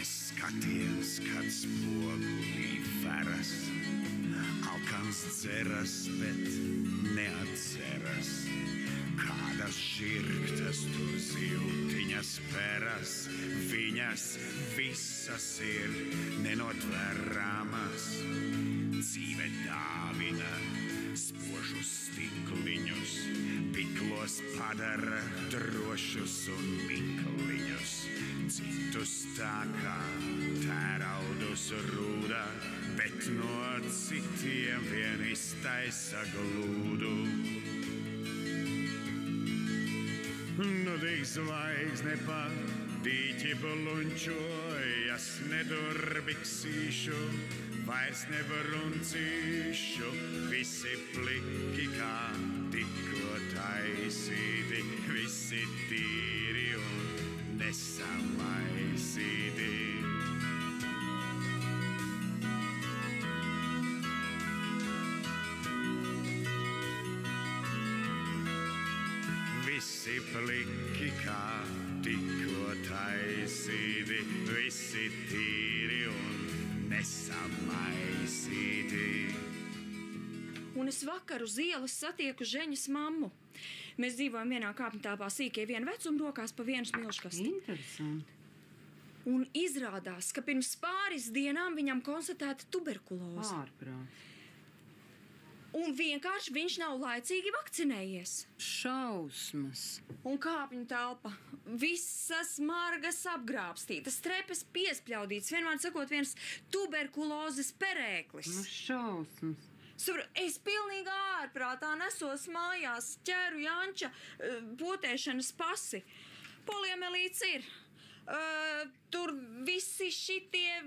Skaties, kad spogulī veras, alkans dzeras, bet neatceras. Kādas žirgtas tur ziltiņas peras, viņas visas ir nenotveramas. Dzīve dāvina spožus stikliņus, piklos padara drošus un mikliņus. Citus tā kā tēraudus rūda, bet no citiem vien iztaisa glūdu. Nu tik zvaigzne pa dīķi bluņķojas, nedurbiksīšu, vairs nevaruncīšu, visi pliki kā tikko taisīti, visi tīri un nesamaisīti. Visi pliki kā tikko taisīti, visi tīri un nesamaisīti. Un es vakar uz ielas satieku Žeņas mammu. Mēs dzīvojam vienā kāpņtāpā sīkie viena vecuma rokās pa vienu smilškasti. Interesanti. Un izrādās, ka pirms pāris dienām viņam konstatēta tuberkuloze. Ārprāts. Un vienkārši viņš nav laicīgi vakcinējies. Šausmas. Un kāpņu telpa. Visas margas apgrābstītas, trepes piespļaudītas, vienmēr sakot viens tuberkulozes perēklis. Nu, šausmas. Es pilnīgi ārprātā nesos mājās, ķeru Janča potēšanas pasi. Poliomelīts ir. Tur visi šitie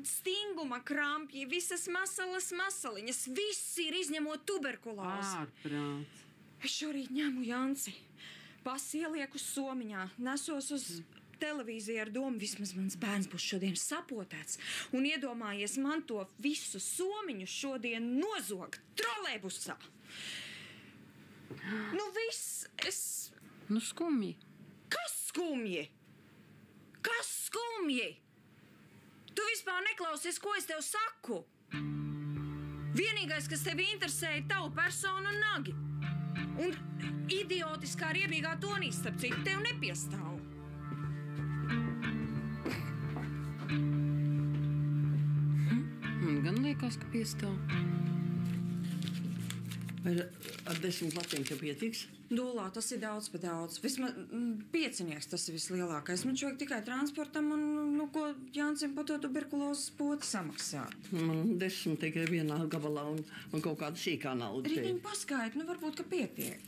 stinguma krampji, visas masaliņas, viss ir izņemot tuberkulozi. Ārprāts. Es šorīt ņemu Janci, pasi ielieku somiņā, nesos uz televīziju ar domu, vismaz mans bērns būs šodien sapotēts, un iedomājies man to visu somiņu šodien nozogt trolejbusā. Nu viss, Nu skumji. Kas skumji? Kas skumji? Tu vispār neklausies, ko es tev saku. Vienīgais, kas tevi interesē, ir tavu personu un nagi. Un idiotiskā riebīgā tonī, starp citu, tev nepiestāv. Man gan liekas, ka piestāv. Vai ar 10 latiem tev pietiks? Dūlā tas ir daudz pa daudz. Vismaz 5 tas ir vislielākais. Man šoik tikai transportam un, ko Jāncim pa to tuberkulozes poti samaksāt. 10 tikai vienā gabalā un kaut kāda sīkā nauda. Riņiņ paskaidri, varbūt, ka pietiek.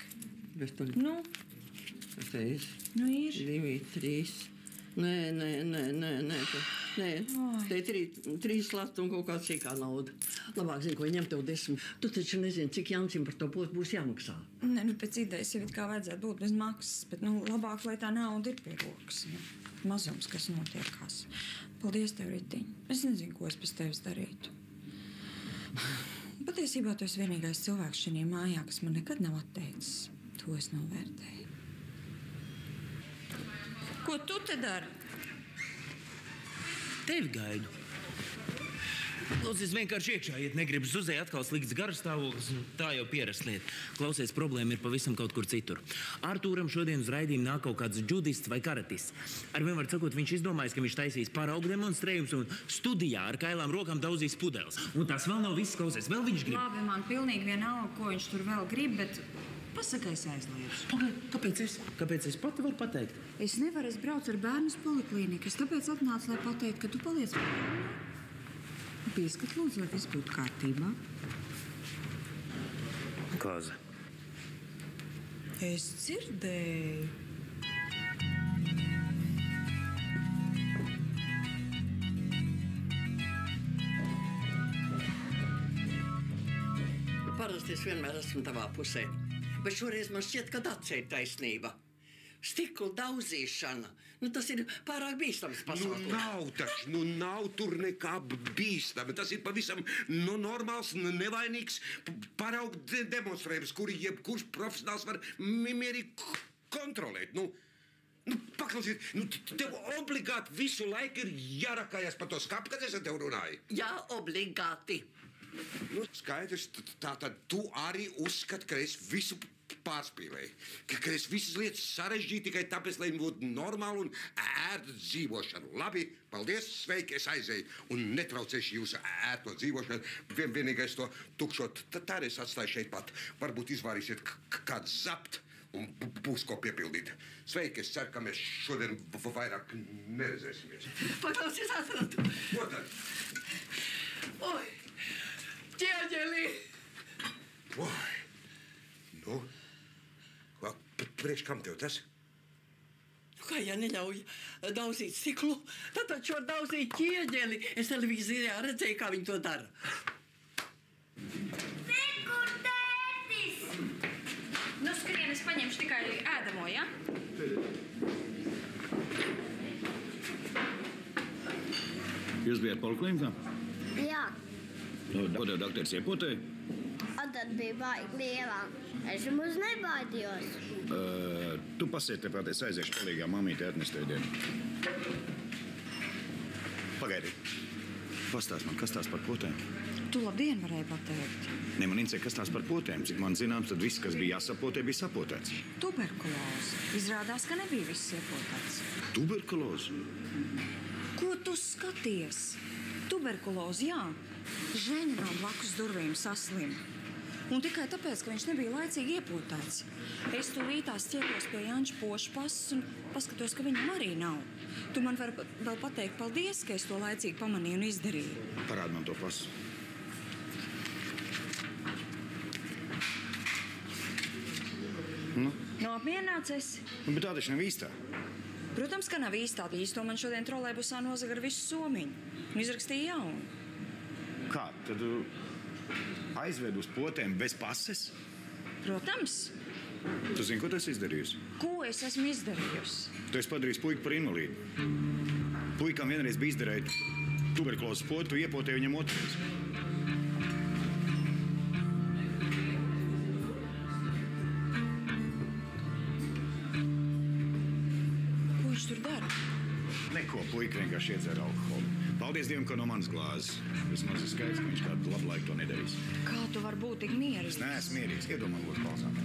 Bet tu... Nu? Te ir. Nu ir. 2, 3. Nē. Te ir 3 lati un kaut kāda sīkā nauda. Labāk zinu, ko ņem tev 10. Tu taču nezini, cik Jancim par to potu būs jāmaksā. Nē, pēc idejas jau it kā vajadzētu būt bez maksas, bet labāk, lai tā nauda ir pie rokas. Mazums, kas notiekās. Paldies tev, Ritiņ. Es nezinu, ko es bez tevis darītu. Patiesībā tu esi vienīgais cilvēks šajā mājā, kas man nekad nav atteicis. To es novērtēju. Ko tu te dari? Tevi gaidu. Lūdzu, es vienkārši iekšā iet, negribu Zuzei atkal slikts garastāvoklis, tā jau pierast lieta. Klausies, problēma ir pavisam kaut kur citur. Artūram šodien uz raidījumu nāk kaut kāds džudists vai karatists. Ar vienmēr sakot, viņš izdomājis, ka viņš taisīs paraugu demonstrējums un studijā ar kailām rokām daudzīs pudeles. Un tas vēl nav viss, klausies, vēl viņš grib. Labi, man pilnīgi vienalga, ko viņš tur vēl grib, bet pasakais aizliedzu. Kāpēc es pati varu pateikt? Es nevaru, es braucu ar bērnu uz poliklīniku. Es tāpēc atnācu, lai pateikt, ka tu paliec mājā. Pieskat, lūdzu, lai viss būtu kārtībā. Kāza. Es dzirdēju. Parasti es vienmēr esmu tavā pusē. Bet šoreiz man šķiet, ka atseit taisnība. Stikla daudzīšana. Tas ir pārāk bīstams pasākums. Nav tur nekā bīstama. Tas ir pavisam normāls, nevainīgs paraugu demonstrējums, kuri jebkurš profesionāls var mierīgi kontrolēt. paklausiet, nu, tev obligāti visu laiku ir jārakājas par to skapu, kad es ar tev runāju. Jā, obligāti. Nu, skaidrs, tātad tu arī uzskati, ka es visu pārspīlēju. Ka es visas lietas sarežģīju tikai tāpēc, lai būtu normāli un ērta dzīvošana. Labi, paldies, sveiki, es aizēju un netraucēšu jūsu ērto dzīvošanu. Vienīgais to tukšo tā es atstāju šeit pat. Varbūt izvārīsiet kādu zapt un būs ko piepildīt. Sveiki, es ceru, ka mēs šodien vairāk neredzēsimies. Paklausies, atradu. Ko tad? Oi, ķieģeli! Oi, nu, priekš kam tev tas? Kā ja neļauj daudzīt stiklu, tad taču var daudzīt ķieģeli. Es televīzijā redzēju, kā viņi to dara. Kur tētis? Nu, skrien, es paņemšu tikai ēdamo, ja? Jūs bijāt poliklinikā? Jā, Ko tev doktors iepotēja? un tad bija baigi lielā. Es nemaz nebaidījos. Tu pasiet tepat, es aiziešu palīgā mamīte atnest tev dienu. Pagaidi. Pastāst man, kas tās par potēm? Tu labdien varēji pateikt. Ne, man interesē, kas tās par potēm. Cik man zināms, tad viss, kas bija jāsapotē, bija sapotēts. Tuberkuloze. Izrādās, ka nebija viss iepotēts. Tuberkuloze? Ko tu skaties? Tuberkuloze, jā. Ženģinām blakus durvīm saslima. Un tikai tāpēc, ka viņš nebija laicīgi iepotēts. Es tūlītās ķēros pie Janča pošu pasas un paskatos, ka viņam arī nav. Tu man vari vēl pateikt paldies, ka es to laicīgi pamanīju un izdarīju. Parādi man to pasu. Nu, Apmierināts esi? bet tā taču nav īstā. Protams, ka nav īstā. Īsto man šodien trolejbusā nozaga ar visu somiņu. Un izrakstīja jaunu. Kā? Tad tu aizved uz potēm bez pases? Protams. Tu zini, ko tu esi izdarījusi? Ko es esmu izdarījusi? Tu esi padarījis puiku par invalīdu. Puikam vienreiz bija izdarīt tuberkulozes potu, tu iepotēji viņam otrais. Ko viņš tur dara? Neko, puika vienkārši iedzer alkoholu. Paldies Dievam, ka no manas glāzes. Vismaz ir skaidrs, ka viņš kādu labu laiku to nedarīs. Kā tu vari būt tik mierīgs? Es neesmu mierīgs. Iedomā, būtu balsām.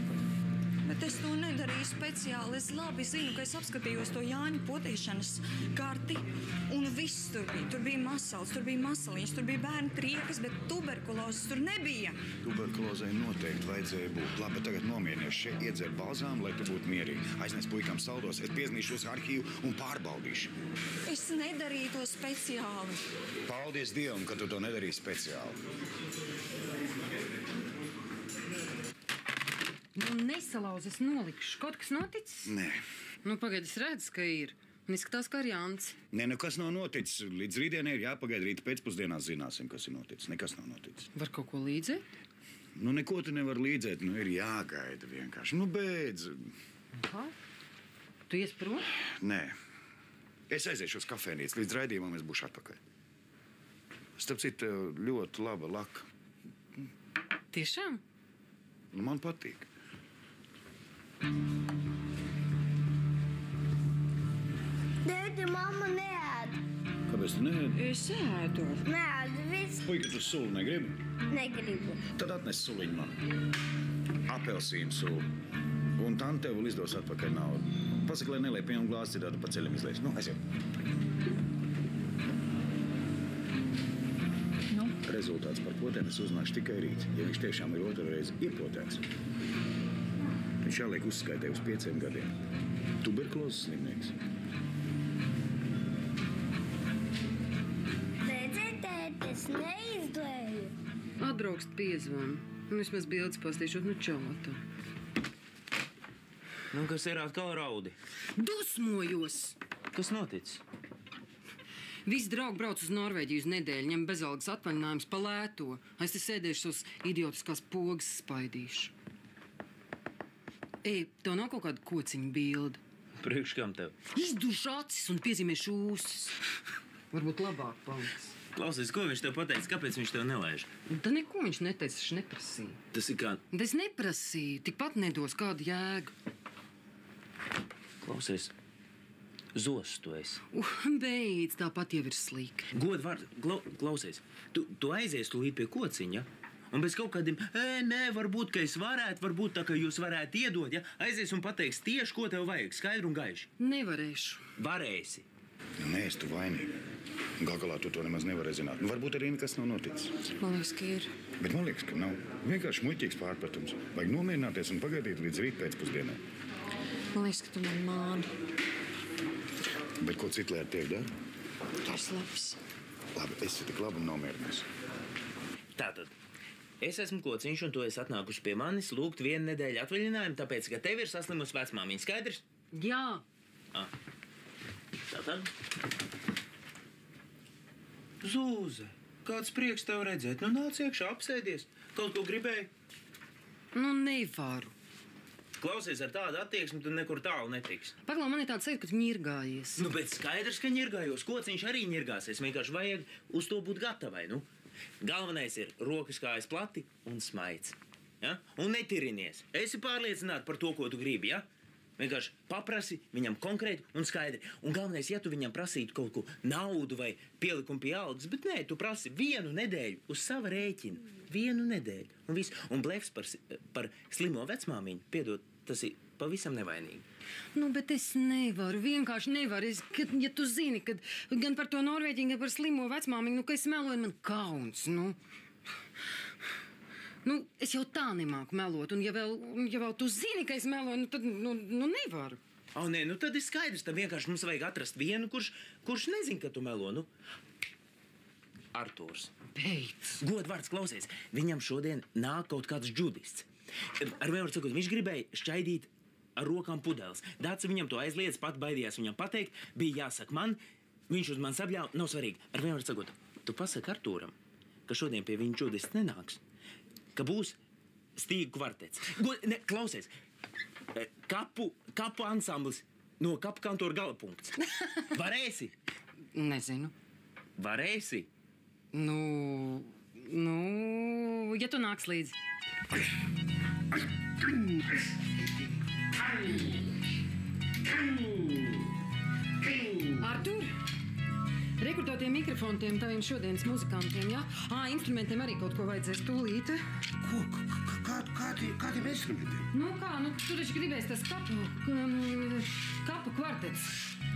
Bet es to nedarīju speciāli. Es labi zinu, ka es apskatījos to Jāņa potīšanas karti. Un viss tur bija. Tur bija masals, tur bija masaliņas, tur bija bērnu triekas, bet tuberkulozes tur nebija. Tuberkulozei noteikti vajadzēja būt. Labi, tagad nomierinies šeit, iedzer balzām, lai tu būtu mierīgi. Aiznes puikām saldos, es piezīmīšu uz arhīvu un pārbaudīšu. Es nedarīju to speciāli. Paldies Dievam, ka tu to nedarīji speciāli. Nu, nesalauz, es nolikšu. Kaut kas noticis? Nē. Nu, pagaidi, es redzu, ka ir. Un izskatās, ka ir Jānis. Nē, nekas nav noticis. Līdz rītdienai ir jāpagaida, rīt pēcpusdienā zināsim, kas ir noticis. Nekas nav noticis. Var kaut ko līdzēt? Nu, neko tu nevar līdzēt. Nu, ir jāgaida vienkārši. Nu, beidz. Kā? Tu ies prom? Nē. Es aiziešu uz kafejnīcu. Līdz raidījumam es būšu atpakaļ. Starp citu, ļoti laba laka. Tiešām? Nu, man patīk. Tēti, mamma neēd. Kāpēc tu neēdi? Es ēdu. Neēd, viss Puika, tu sulu negribi? negribu. Tad atnes suliņu man. Apelsīnu sulu. Un tam tev vēl izdos atpakaļ naudu. Pasaka, lai neliek pienu glāzi, citādi pa ceļam izlies. Nu, aiziet. Nu? Rezultāts par potēm es uzzināšu tikai rīt. Ja viņš tiešām ir otru reizi iepotēts, viņš jāliek uzskaitē uz 5 gadiem. Tuberkulozes slimnieks. Redziet, tēti, es neizlēju. Atbraukst piezvanu. Un vismaz bildes pastīšot, nu čauta. Nu, kas ir atkal raudi? Dusmojos! Kas noticis? Visi draugi brauc uz Norvēģiju uz nedēļu, ņem bezalgas atvaļinājumus pa lēto. Es te sēdēšu uz idiotiskās pogas spaidīšu. Ej, tev nav kaut kāda kociņa bilde? Priekš kam tev? Izdušu acis un piezīmēšu ūsus. Varbūt labāk paliks. Klausies, ko viņš tev pateica? Kāpēc viņš tev nelaiž? Da neko viņš neteica, viņš neprasīja. Tas ir kā... Es neprasīju, tikpat nedos kādu jēgu. Klausies, Zos tu esi. Beidz, tāpat jau ir slīka. Godvārds, klausies. Tu aizies tūlīt pie kociņa, ja? Un bez kaut kādiem, nē, varbūt, ka es varētu, varbūt tā, ka jūs varētu iedot, ja? Aizies un pateiks tieši, ko tev vajag, skaidru un gaiši. Nevarēšu. Varēsi. Nē, es tu vainīgi. Gal galā tu to nemaz nevarēji zināt. Varbūt arī nekas nav noticis. Man liekas, ka ir. Bet man liekas, ka nav. Vienkārši muļķīgs pārpratums. Vajag nomierināties un pagaidīt līdz rīt pēcpusdienai. Man liekas, ka tu man māni. Bet ko citu lai ar tevi dara? Tas labs. Labi, esi tik labi un nomierinies. Tātad. Es esmu kociņš, un tu esi atnākuši pie manis lūgt 1 nedēļu atvaļinājumu, tāpēc, ka tev ir saslimusi vecmāmiņa. Skaidrs? Jā. Tātad. Zūze, kāds prieks tev redzēt. Nu, nāc iekšā, apsēdies. Kaut ko gribēji? Nu, nevaru. Klausies, ar tādu attieksmi tu nekur tālu netiks. Paklā, man ir tāds sajūta, ka tu ņirgājies. Nu, bet skaidrs, ka ņirgājos. Kociņš arī ņirgāsies. Vienkārši vajag uz to būt gatavai, nu. Galvenais ir rokas kājas plati un smaids. Ja? Un netirinies. Esi pārliecināti par to, ko tu gribi, ja? Vienkārši paprasi viņam konkrēti un skaidri. Un galvenais, ja tu viņam prasītu kaut ko naudu vai pielikumu pie algas, bet nē, tu prasi 1 nedēļu uz sava rēķina. 1 nedēļu. Un viss. Un blefs par slimo vecmāmiņu, piedod, tas ir pavisam nevainīgi. Nu, bet es nevaru, vienkārši nevaru. Ja tu zini, kad gan par to Norvēģiju, gan par slimo vecmāmiņu, ka es meloju, man kauns, nu. Nu, es jau tā nemāku melot, un ja vēl tu zini, ka es meloju, tad nevaru. Nē, nu tad ir skaidrs, tad vienkārši mums vajag atrast vienu, kurš nezin, ka tu melo, nu. Artūrs. Beidz. Godvārds, klausies, viņam šodien nāk kaut kāds džudists. Ar vienmēr sakot, viņš gribēja šķaidīt ar rokām pudeles. Dāca viņam to aizliedz, pat baidījās viņam pateikt, bija jāsaka man, viņš uz mani sabļāva, nav svarīgi. Ar vienmēr sakot, tu pasaki Artūram, ka šodien pie viņa džudists nenāks, ka būs stīgu kvartets. Klausies, kapu ansamblis no kapu kantora galapunkts. Varēsi? Nezinu. Varēsi? Nu, ja tu nāks līdzi. Artur, rekrutētiem mikrofoniem taviem šodienas muzikantiem, ja? Instrumentiem arī kaut ko vajadzēs tūlīt. Ko? Kādiem instrumentiem? Nu, tu taču gribēsi tas kapu kvartets.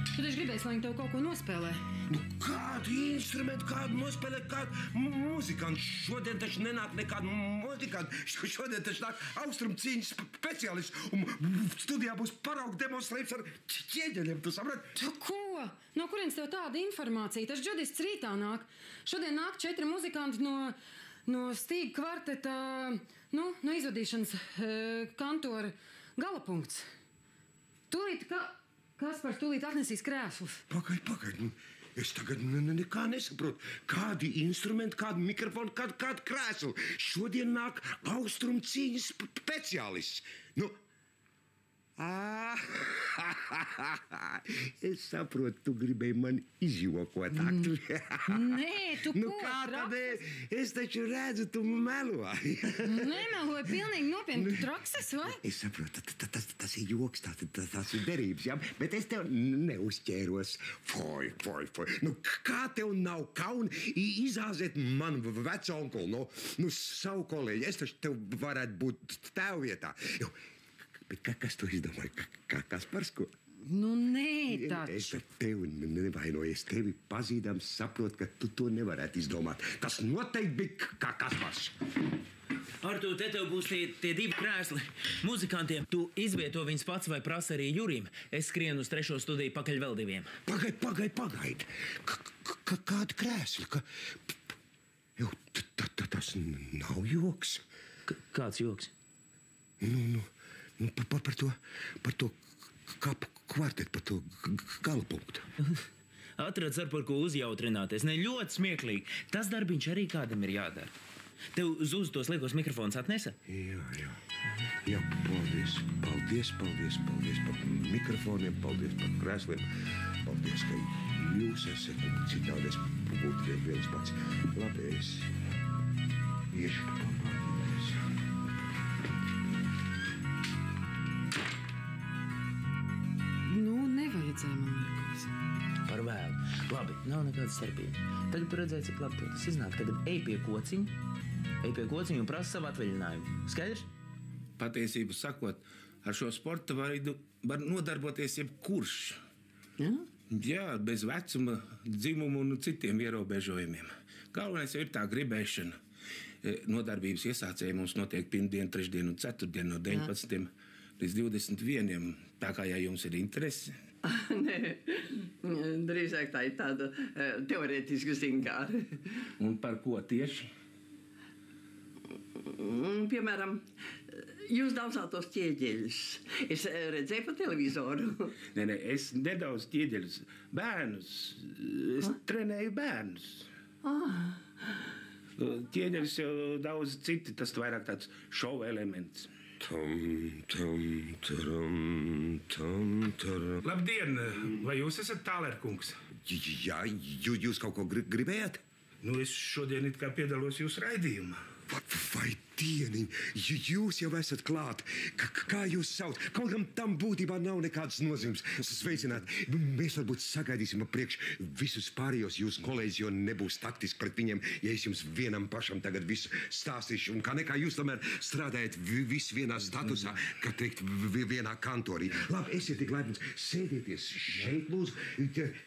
Tu taču gribēsi, lai viņi tev kaut ko nospēlē. Nu, kādu instrumentu, kādu nospēlē, kādu muzikantu? Šodien taču nenāk nekādu muzikantu. Šodien taču nāk austrumcīņas speciālists. Un studijā būs paraugu demonstrējums ar ķieģeļiem, tu saprati? Tu ko? No kurienes tev tāda informācija? Tas džudists rītā nāk. Šodien nāk 4 muzikanti no stīgu kvarteta, no izvadīšanas kantora galapunkts. Tūlīt, Kaspars tūlīt atnesīs krēslus. Pagaid. Nu, es tagad nekā nesaprotu. Kādi instrumenti, kādu mikrofonu, kādu krēslu. Šodien nāk austrumcīņas speciālists. Nu, es saprotu, tu gribēji mani izjokot. Nē, tu nu, kā tad es taču redzu, tu meloji. Nemeloju, pilnīgi nopietni. Tu trakses, vai? Es saprotu, tas ir joks, tas ir derības, jā? Bet es tev neuzķēros. Foi. Nu, kā tev nav kauna izāzēt manu veco onkuli, nu, savu kolēģi? Es taču tev varētu būt tev vietā. Bet kas to izdomāja? Kaspars, ko? Nu, nē, taču. Es tevi nevainoju, es tevi pazīdams saprotu, ka tu to nevarētu izdomāt. Tas noteikti bija kā Kaspars. Artūr, te tev būs tie 2 krēsli muzikantiem. Tu izvieto viņus pats vai prasa arī Jurim. Es skrienu uz 3. studiju pakaļ vēl 2. Pagaid. Kādi krēsli? Tas nav joks. Kāds joks? Par to kapu kvartetu, par to galapunktu. Atrads ar par ko uzjautrināties. Ne, ļoti smieklīgi. Tas darbiņš arī kādam ir jādara. Tev Zūze tos liekos mikrofonus atnesa? Jā, paldies par mikrofoniem, paldies par krēsliem. Paldies, ka jūs esat citādi es būtu viens pats. Labi, es iešu pamātīties. Nu, nevajadzēja man liekas. Labi, nav nekāda starpība. Tagad tu redzēji, cik labi tev tas iznāk. Tagad ej pie kociņa un prasa savu atvaļinājumu. Skaidrs? Patiesību sakot, ar šo sporta veidu var nodarboties jebkurš. Ja? Jā, bez vecuma, dzimuma un citiem ierobežojumiem. Galvenais jau ir tā gribēšana. Nodarbības iesācēji mums notiek pirmdien, trešdien un ceturtdien no 19 līdz 21. Tā kā, ja jums ir interesi. Nē, drīzāk tā ir tāda teorētiska zinātne. Un par ko tieši? Piemēram, jūs daudzātos ķieģeļus. Es redzēju pa televizoru. Nē, es nedaudz ķieģeļus. Bērnus. Es trenēju bērnus. Ķieģeļus jau daudz citi, tas vairāk tāds šova elements. Labdien! Vai jūs esat Tālerkungs? Jā, jūs kaut ko gribējāt? Nu, es šodien it kā piedalos jūsu raidījumā. Vai dieniņ, jūs jau esat klāt? Kā jūs sauc? Kaut kam tam būtībā nav nekādas nozīmes. Sveicināt, mēs varbūt sagaidīsim priekš visus pārējos jūsu kolēģis, jo nebūs taktiski pret viņiem, ja es jums vienam pašam tagad visu stāstīšu. Un kā nekā jūs tomēr strādājat visi vienā statusā, kā teikt, vienā kantorī. Labi, esiet tik laipns, sēdieties šeit, lūdzu.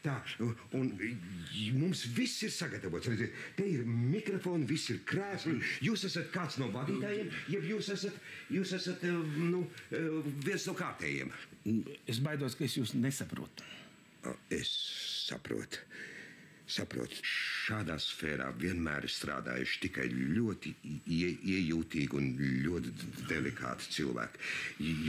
Tā, un mums viss ir sagatavots. Te ir mikrofoni, viss ir krēsli. Jūs esat kāds no vadītājiem, jeb jūs esat viens no kārtējiem. Es baidos, ka es jūs nesaprotu. Es saprotu. Šādā sfērā vienmēr ir strādājuši tikai ļoti iejūtīgi un ļoti delikāti cilvēki.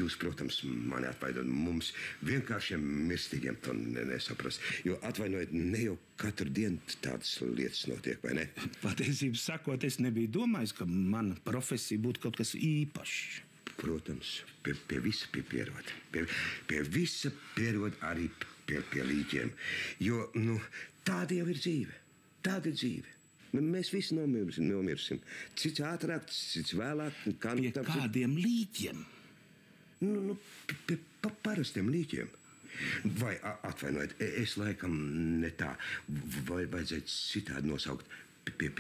Jūs, protams, mani atvainojat, mums vienkāršiem mirstīgiem to nesaprast. Jo atvainojiet, ne jau katru dienu tādas lietas notiek, vai ne? Patiesību sakot, es nebiju domājis, ka mana profesija būtu kaut kas īpašs. Protams, pie visa pierod. Pie visa pierod arī pie līķiem. Jo, tāda jau ir dzīve. Tāda ir dzīve. Mēs visi nomirsim. Cits ātrāk, cits vēlāk. Pie kādiem līķiem? Pie parastiem līķiem. Vai atvainojiet, es laikam ne tā. Vai vajadzētu citādi nosaukt pie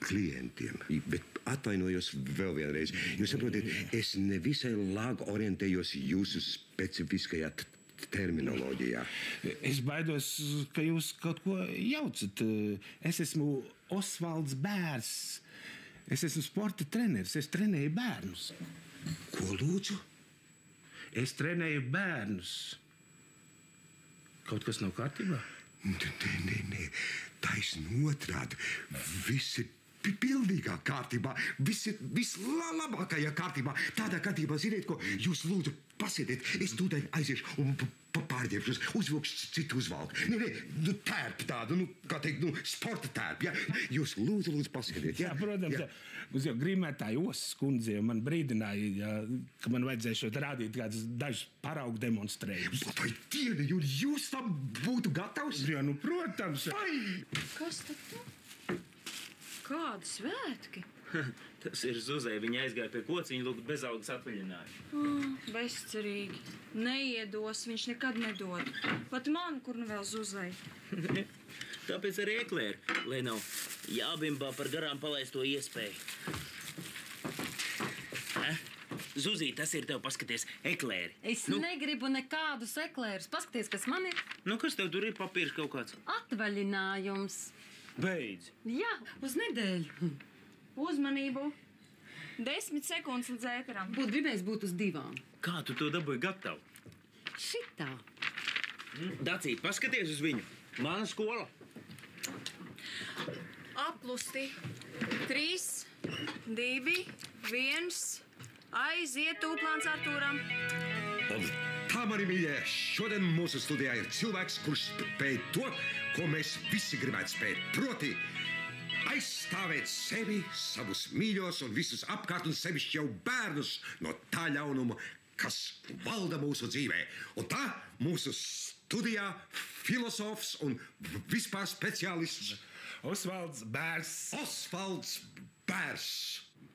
klientiem. Bet atvainojos vēl vienreiz. Jūs saprotiet, es nevisai labi orientējos jūsu specifiskajā terminoloģijā. Es baidos, ka jūs kaut ko jaucat. Es esmu Osvalds Bērs. Es esmu sporta treneris. Es trenēju bērnus. Ko lūdzu? Es trenēju bērnus. Kaut kas nav kārtībā? Nē. Taisn otrādi. Viss ir pilnīgā kārtībā. Viss ir vislabākajā kārtībā. Tādā kārtībā, ziniet ko, jūs lūdzu pasēdiet. Es tūdaļ aiziešu un pārģērbšos, uzvilkšu citu uzvalku. Nē, tērpu tādu, kā teikt, sporta tērpu, ja? Jūs lūdzu pasēdiet, ja? Jā, protams, jā. Uz jau grimētāju Osas kundze man brīdināja, ka man vajadzēja šeit rādīt kādus dažus paraugu demonstrējumus. Vai dieni, jūs tam būtu gatavs? Jā, protams. Vai! Kas tad tu? Kādi svētki? Tas ir Zuzei. Viņa aizgāja pie kociņa lūgt bezalgas atvaļinājumu. Bezcerīgi. Neiedos, viņš nekad nedod. Pat man, kur nu vēl Zuzei. Tāpēc arī Eklēri, lai nav jābimbā par garām palaisto iespēju. Zuzī, tas ir tev, paskaties, Eklēri. Es negribu nekādus eklērus. Paskaties, kas man ir. Kas tev tur ir, papīrs kaut kāds? Atvaļinājums. Beidz. Jā, uz nedēļu. Uzmanību. 10 sekundes līdz ēteram. Būtu gribējis būt uz 2. Kā tu to dabūji gatavu? Šitā. Dacīt, paskaties uz viņu. Mana skola. Aplusti. 3, 2, 1. Aiziet tūplāns Artūram. Tā, mani mīļie, šodien mūsu studijā ir cilvēks, kurš spēj to, ko mēs visi gribētu spēt. Proti, aizstāvēt sevi, savus mīļos un visus apkārt un sevišķi jau bērnus no tā ļaunuma, kas valda mūsu dzīvē. Un tā mūsu studijā filosofs un vispār speciālists Osvalds Bērs. Osvalds Bērs.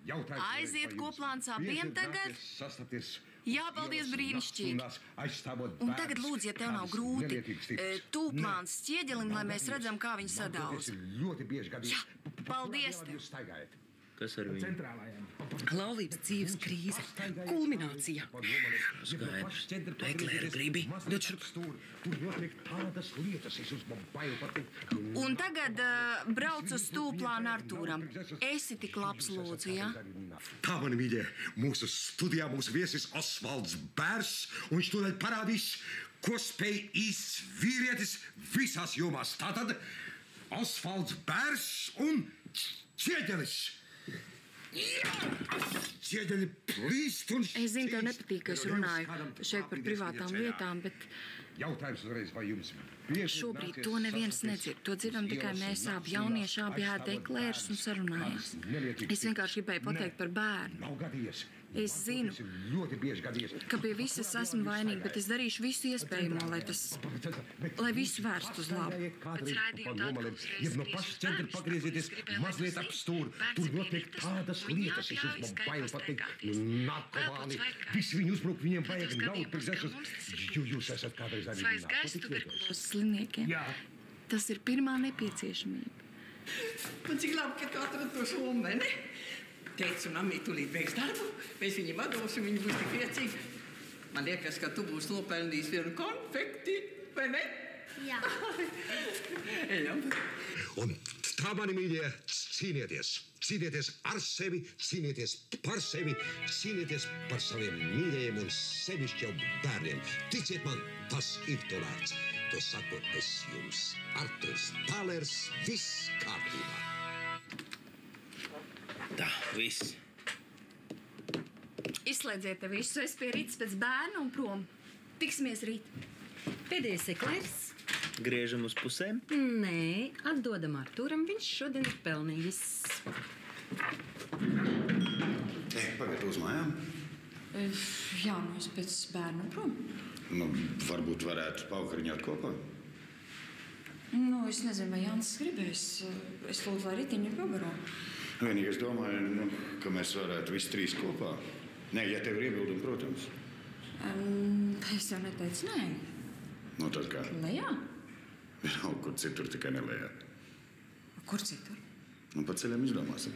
Jautājums, Aiziet vai jums koplāns abiem bieži tagad? nākas sastapties Jā, paldies, brīnišķīgi. Un tagad lūdzu, ja tev nav grūti, tūplāns ķieģelim, lai mēs redzam, kā viņi sadauza. Jā, paldies tev. Kas ar viņu? Laulības dzīves krīze. Kulminācija. Skaidrs. Eklēra gribi. Dod šurp. Un tagad brauc uz tūplānu Artūram. Esi tik labs, lūdzu, ja? Tā, mani mīļie, mūsu studijā mūsu viesis Osvalds Bērs, un viņš tūdaļ parādīs, ko spēj īsts vīrietis visās jomās. Tātad Osvalds Bērs un ķieģelis. Ķieģeļi plīst un... Es zinu, tev nepatīk, ka es runāju šeit par privātām lietām, bet Jautājums uzreiz, vai jums šobrīd to neviens nedzird. To dzirdam tikai mēs abi jaunieši, abi ēd eklērus un sarunājās. Es vienkārši gribēju pateikt par bērnu. nav gadījies? Es zinu, Ļoti bieži gadījies. ka pie visas esmu vainīga, bet es darīšu visu iespējamo, lai visu vērstu uz labu. Pēc raidījuma atkal uzreiz Ja no paša centra pagriezieties mazliet ap stūri, tur notiek tādas lietas, es jums bail pateikt, narkomāni, visi viņi uzbruk, viņiem vajag naudu, jūs esat kādreiz arī Svaigs gaiss tuberkulozes slimniekiem. Tas ir pirmā nepieciešamība. Un cik labi, ka tu atradi to šomeni. Teicu, mamī, tūlīt beigs darbu. Mēs viņam atdosim, viņi būs tik priecīgi. Man liekas, ka tu būsi nopelnījis vienu konfekti, vai ne? Jā. Ejam. Un tā, mani mīļie, cīnieties. Cīnieties ar sevi, cīnieties par sevi, cīnieties par saviem mīļajiem un sevišķi jau bērniem. Ticiet man, tas ir to vērts. To saku es jums. Arturs Tālers, viss kārtībā. Tā, viss. Izslēdziet te visu, es pie rītas pēc bērna un prom. Tiksimies rīt. Pēdējais eklērs. Griežam uz pusēm. Nē, atdodam Artūram, viņš šodien ir pelnījis. Pagaid uz mājām. Jā, nu es pēc bērna un prom. Nu, varbūt varētu paukariņot kopā. Nu, es nezinu, vai Jānis gribēs. Es lūdzu, lai ritiņu pabaro. Vienīgi es domāju, ka mēs varētu visi trīs kopā. Nē, ja tev ir iebildumi, protams. Es jau neteicu nē. Nu, tad kā? Lejā? Vienalga, kur citur, tikai nelējā. Kur citur? Nu, pa ceļiem izdomāsim.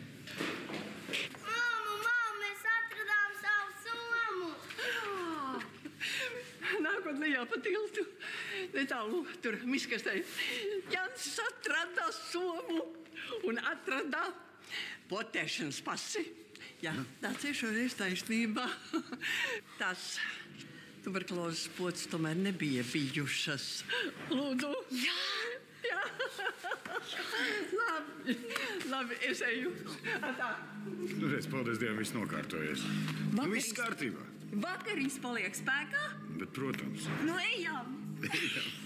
Māmu, mēs atradām savu somu. Nākot lejā pa tiltu. Netālu tur miskastē. Jans atrada somu un atrada potēšanas pasi. Jā, tāds ir šoreiz taisnība. Tas tuberkulozes pods tomēr nebija bijušas. Lūdzu. Jā. Labi, es eju. Tā. Nu, reiz, paldies Dievam, viss nokārtojies. Nu, viss kārtībā. Vakariņas paliek spēkā? Bet, protams. Nu, ejam! Ejam.